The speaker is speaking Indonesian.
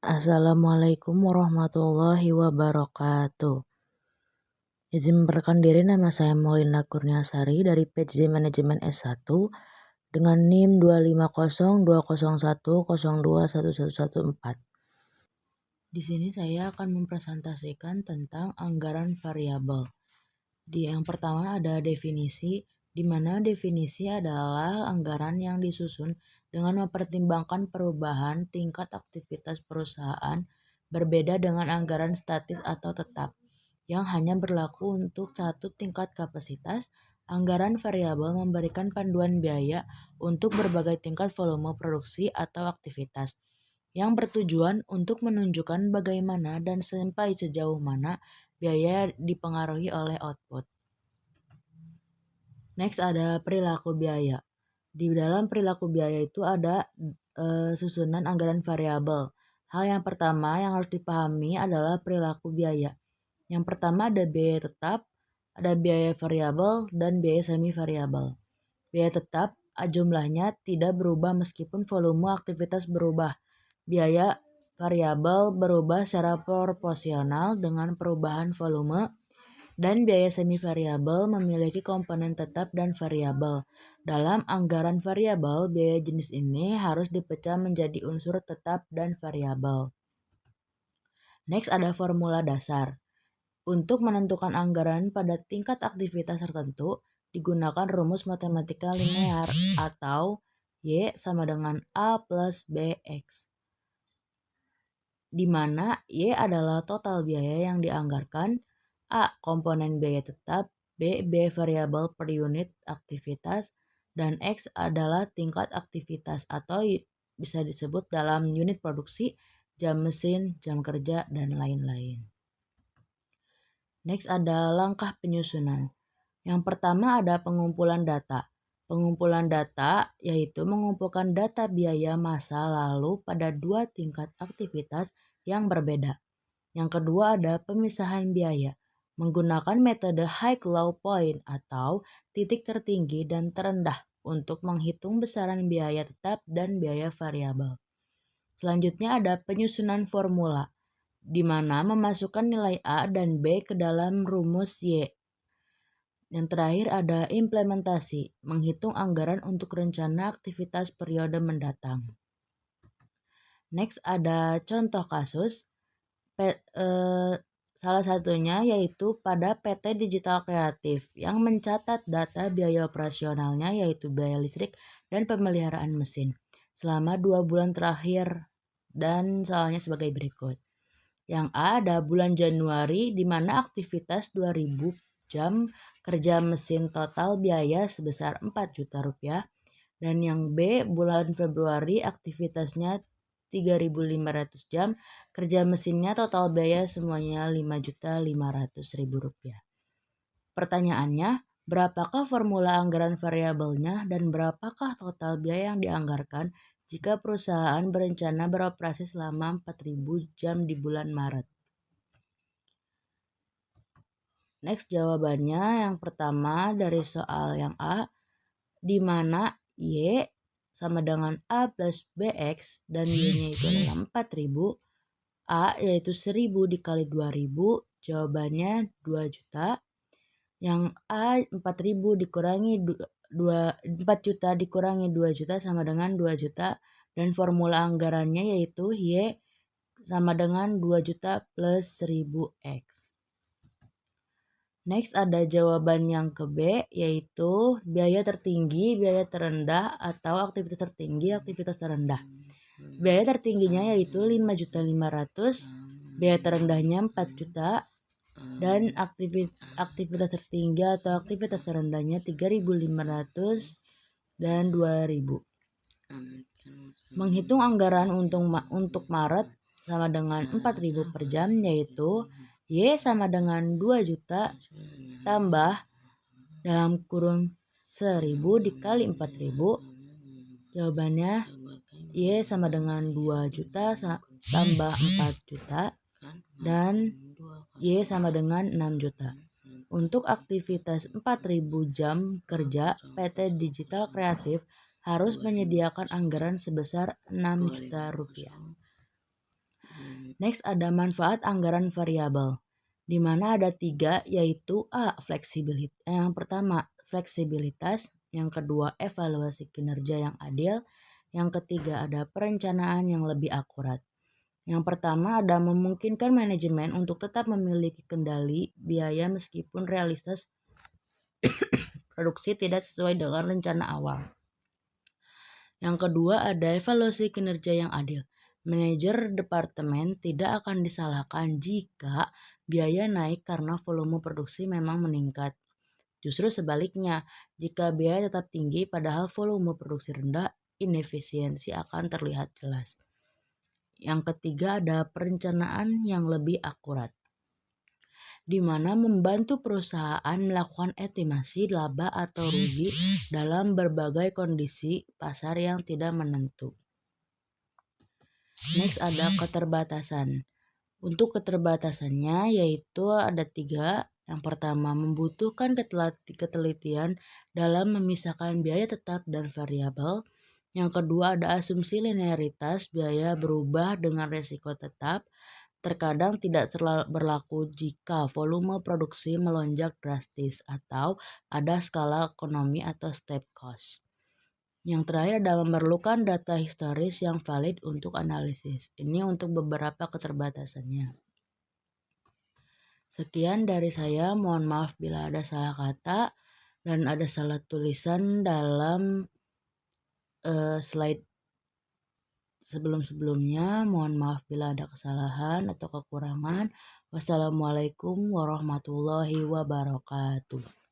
Assalamualaikum warahmatullahi wabarakatuh. Izin memperkenalkan diri, nama saya Maulina Kurniasari dari PJ Manajemen S1 dengan NIM 2502001021114. Di sini saya akan mempresentasikan tentang anggaran variabel. Yang pertama ada definisi, di mana definisi adalah anggaran yang disusun dengan mempertimbangkan perubahan tingkat aktivitas perusahaan berbeda dengan anggaran statis atau tetap yang hanya berlaku untuk satu tingkat kapasitas. Anggaran variabel memberikan panduan biaya untuk berbagai tingkat volume produksi atau aktivitas yang bertujuan untuk menunjukkan bagaimana dan sampai sejauh mana biaya dipengaruhi oleh output. Next ada perilaku biaya. Di dalam perilaku biaya itu ada susunan anggaran variabel. Hal yang pertama yang harus dipahami adalah perilaku biaya. Yang pertama ada biaya tetap, ada biaya variabel, dan biaya semi variabel. Biaya tetap jumlahnya tidak berubah meskipun volume aktivitas berubah. Biaya variabel berubah secara proporsional dengan perubahan volume, dan biaya semi variabel memiliki komponen tetap dan variabel. Dalam anggaran variabel, biaya jenis ini harus dipecah menjadi unsur tetap dan variabel. Next ada formula dasar. Untuk menentukan anggaran pada tingkat aktivitas tertentu, digunakan rumus matematika linear atau Y sama dengan A plus BX, di mana Y adalah total biaya yang dianggarkan, A komponen biaya tetap, B biaya variabel per unit aktivitas, dan X adalah tingkat aktivitas atau bisa disebut dalam unit produksi, jam mesin, jam kerja, dan lain-lain. Next ada langkah penyusunan. Yang pertama ada pengumpulan data. Pengumpulan data yaitu mengumpulkan data biaya masa lalu pada dua tingkat aktivitas yang berbeda. Yang kedua ada pemisahan biaya. Menggunakan metode high-low point atau titik tertinggi dan terendah untuk menghitung besaran biaya tetap dan biaya variabel. Selanjutnya ada penyusunan formula, di mana memasukkan nilai A dan B ke dalam rumus Y. Yang terakhir ada implementasi, menghitung anggaran untuk rencana aktivitas periode mendatang. Next ada contoh kasus, salah satunya yaitu pada PT Digital Kreatif yang mencatat data biaya operasionalnya yaitu biaya listrik dan pemeliharaan mesin selama 2 bulan terakhir, dan soalnya sebagai berikut. Yang A ada bulan Januari di mana aktivitas 2000 jam kerja mesin total biaya sebesar 4 juta rupiah. Dan yang B bulan Februari aktivitasnya 3.500 jam kerja mesinnya total biaya semuanya 5.500.000 rupiah. Pertanyaannya, berapakah formula anggaran variabelnya dan berapakah total biaya yang dianggarkan jika perusahaan berencana beroperasi selama 4.000 jam di bulan Maret? Next jawabannya yang pertama dari soal yang A, di mana Y sama dengan A plus BX dan Y-nya itu adalah 4.000, A yaitu 1.000 dikali 2.000, jawabannya 2 juta. Yang A 4.000 dikurangi 4 juta dikurangi 2 juta sama dengan 2 juta, dan formula anggarannya yaitu Y sama dengan 2 juta plus 1.000X. Next ada jawaban yang ke B, yaitu biaya tertinggi, biaya terendah, atau aktivitas tertinggi, aktivitas terendah. Biaya tertingginya yaitu 5.500.000, biaya terendahnya 4 juta, dan aktivitas tertinggi atau aktivitas terendahnya 3.500 dan 2.000. Menghitung anggaran untuk Maret sama dengan 4.000 per jam, yaitu Y sama dengan 2 juta tambah dalam kurung 1.000 dikali 4.000. Jawabannya Y sama dengan 2 juta tambah 4 juta dan Y sama dengan 6 juta. Untuk aktivitas 4.000 jam kerja, PT Digital Kreatif harus menyediakan anggaran sebesar 6 juta rupiah. Next ada manfaat anggaran variabel, di mana ada 3, yaitu A. Fleksibilitas. Yang pertama, fleksibilitas. Yang kedua, evaluasi kinerja yang adil. Yang ketiga, ada perencanaan yang lebih akurat. Yang pertama ada memungkinkan manajemen untuk tetap memiliki kendali biaya meskipun realitas produksi tidak sesuai dengan rencana awal. Yang kedua ada evaluasi kinerja yang adil. Manajer departemen tidak akan disalahkan jika biaya naik karena volume produksi memang meningkat. Justru sebaliknya, jika biaya tetap tinggi padahal volume produksi rendah, inefisiensi akan terlihat jelas. Yang ketiga ada perencanaan yang lebih akurat, di mana membantu perusahaan melakukan estimasi laba atau rugi dalam berbagai kondisi pasar yang tidak menentu. Next ada keterbatasan. Untuk keterbatasannya yaitu ada 3. Yang pertama, membutuhkan ketelitian dalam memisahkan biaya tetap dan variabel. Yang kedua, ada asumsi linearitas biaya berubah dengan resiko tetap. Terkadang tidak berlaku jika volume produksi melonjak drastis atau ada skala ekonomi atau step cost. Yang terakhir adalah memerlukan data historis yang valid untuk analisis. Ini untuk beberapa keterbatasannya. Sekian dari saya, mohon maaf bila ada salah kata dan ada salah tulisan dalam slide sebelum-sebelumnya. Mohon maaf bila ada kesalahan atau kekurangan. Wassalamualaikum warahmatullahi wabarakatuh.